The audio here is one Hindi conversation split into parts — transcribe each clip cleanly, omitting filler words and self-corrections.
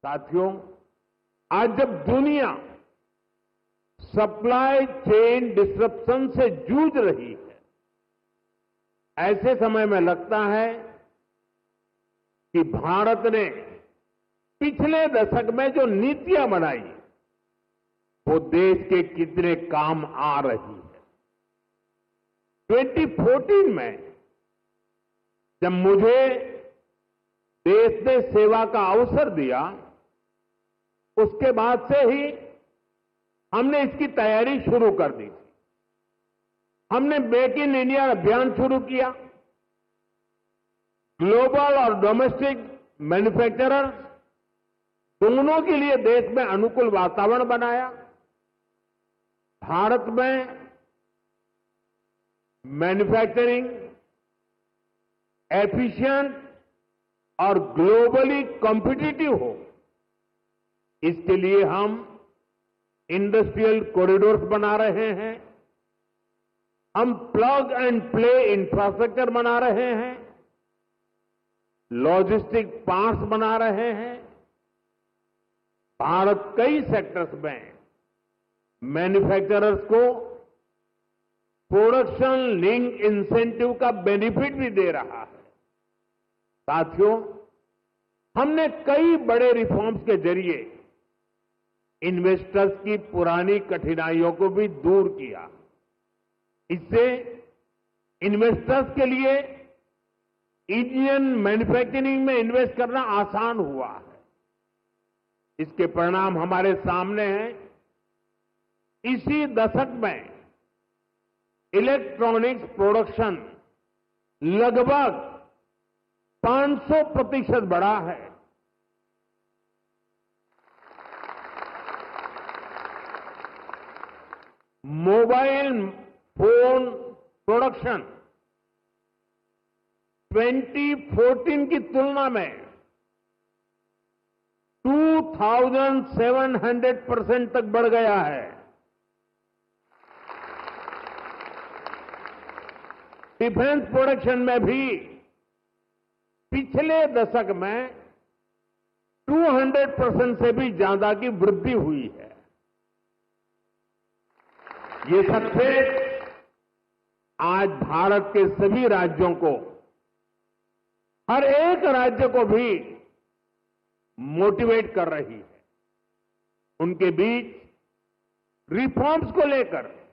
साथियों, आज जब दुनिया सप्लाई चेन डिसरप्शन से जूझ रही है, ऐसे समय में लगता है कि भारत ने पिछले दशक में जो नीतियां बनाई वो देश के कितने काम आ रही है। 2014 में जब मुझे देश ने सेवा का अवसर दिया, उसके बाद से ही हमने इसकी तैयारी शुरू कर दी थी। हमने मेक इन इंडिया अभियान शुरू किया। ग्लोबल और डोमेस्टिक मैन्युफैक्चरर्स दोनों के लिए देश में अनुकूल वातावरण बनाया। भारत में मैन्युफैक्चरिंग एफिशिएंट और ग्लोबली कॉम्पिटिटिव हो, इसके लिए हम इंडस्ट्रियल कॉरिडोर्स बना रहे हैं, हम प्लग एंड प्ले इंफ्रास्ट्रक्चर बना रहे हैं, लॉजिस्टिक पार्क्स बना रहे हैं। भारत कई सेक्टर्स में मैन्युफैक्चरर्स को प्रोडक्शन लिंक इंसेंटिव का बेनिफिट भी दे रहा है। साथियों, हमने कई बड़े रिफॉर्म्स के जरिए इन्वेस्टर्स की पुरानी कठिनाइयों को भी दूर किया। इससे इन्वेस्टर्स के लिए इंडियन मैन्युफैक्चरिंग में इन्वेस्ट करना आसान हुआ है। इसके परिणाम हमारे सामने हैं। इसी दशक में इलेक्ट्रॉनिक्स प्रोडक्शन लगभग 500% बढ़ा है। मोबाइल फोन प्रोडक्शन 2014 की तुलना में 2700% तक बढ़ गया है। डिफेंस प्रोडक्शन में भी पिछले दशक में 200% से भी ज्यादा की वृद्धि हुई है। ये सक्सेस आज भारत के सभी राज्यों को, हर एक राज्य को भी मोटिवेट कर रही है। उनके बीच रिफॉर्म्स को लेकर,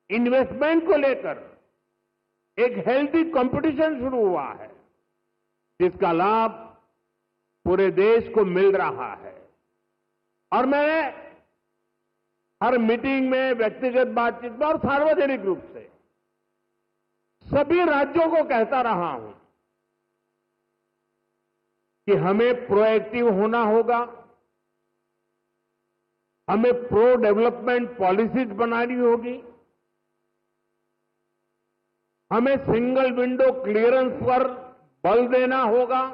इन्वेस्टमेंट को लेकर एक हेल्दी कंपटीशन शुरू हुआ है, जिसका लाभ पूरे देश को मिल रहा है। और मैंने हर मीटिंग में, व्यक्तिगत बातचीत में और सार्वजनिक रूप से सभी राज्यों को कहता रहा हूं कि हमें प्रोएक्टिव होना होगा, हमें प्रो डेवलपमेंट पॉलिसीज बनानी होगी, हमें सिंगल विंडो क्लियरेंस पर बल देना होगा,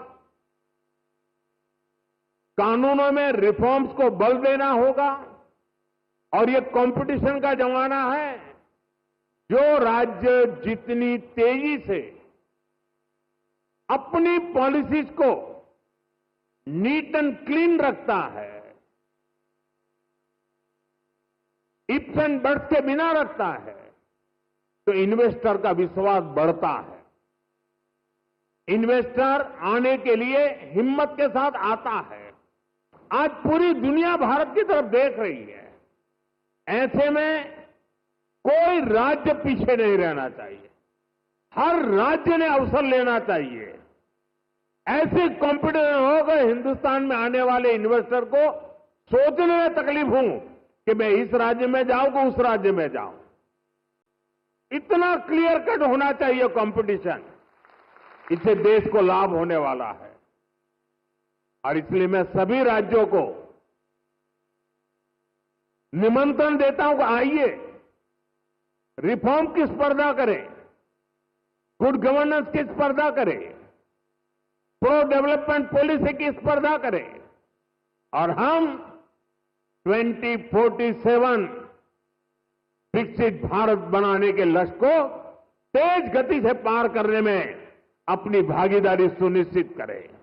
कानूनों में रिफॉर्म्स को बल देना होगा। और ये कंपटीशन का जमाना है। जो राज्य जितनी तेजी से अपनी पॉलिसीज को नीट एंड क्लीन रखता है, इफ्स एंड बट्स के बिना रखता है, तो इन्वेस्टर का विश्वास बढ़ता है। इन्वेस्टर आने के लिए हिम्मत के साथ आता है। आज पूरी दुनिया भारत की तरफ देख रही है। ऐसे में कोई राज्य पीछे नहीं रहना चाहिए। हर राज्य ने अवसर लेना चाहिए। ऐसे कॉम्पिटिशन होगा, हिंदुस्तान में आने वाले इन्वेस्टर को सोचने में तकलीफ हो कि मैं इस राज्य में जाऊं कि उस राज्य में जाऊं। इतना क्लियर कट होना चाहिए कंपटीशन। इससे देश को लाभ होने वाला है। और इसलिए मैं सभी राज्यों को निमंत्रण देता हूं कि आइए, रिफॉर्म की स्पर्धा करें, गुड गवर्नेंस की स्पर्धा करें, प्रो डेवलपमेंट पॉलिसी की स्पर्धा करें और हम 2047 विकसित भारत बनाने के लक्ष्य को तेज गति से पार करने में अपनी भागीदारी सुनिश्चित करें।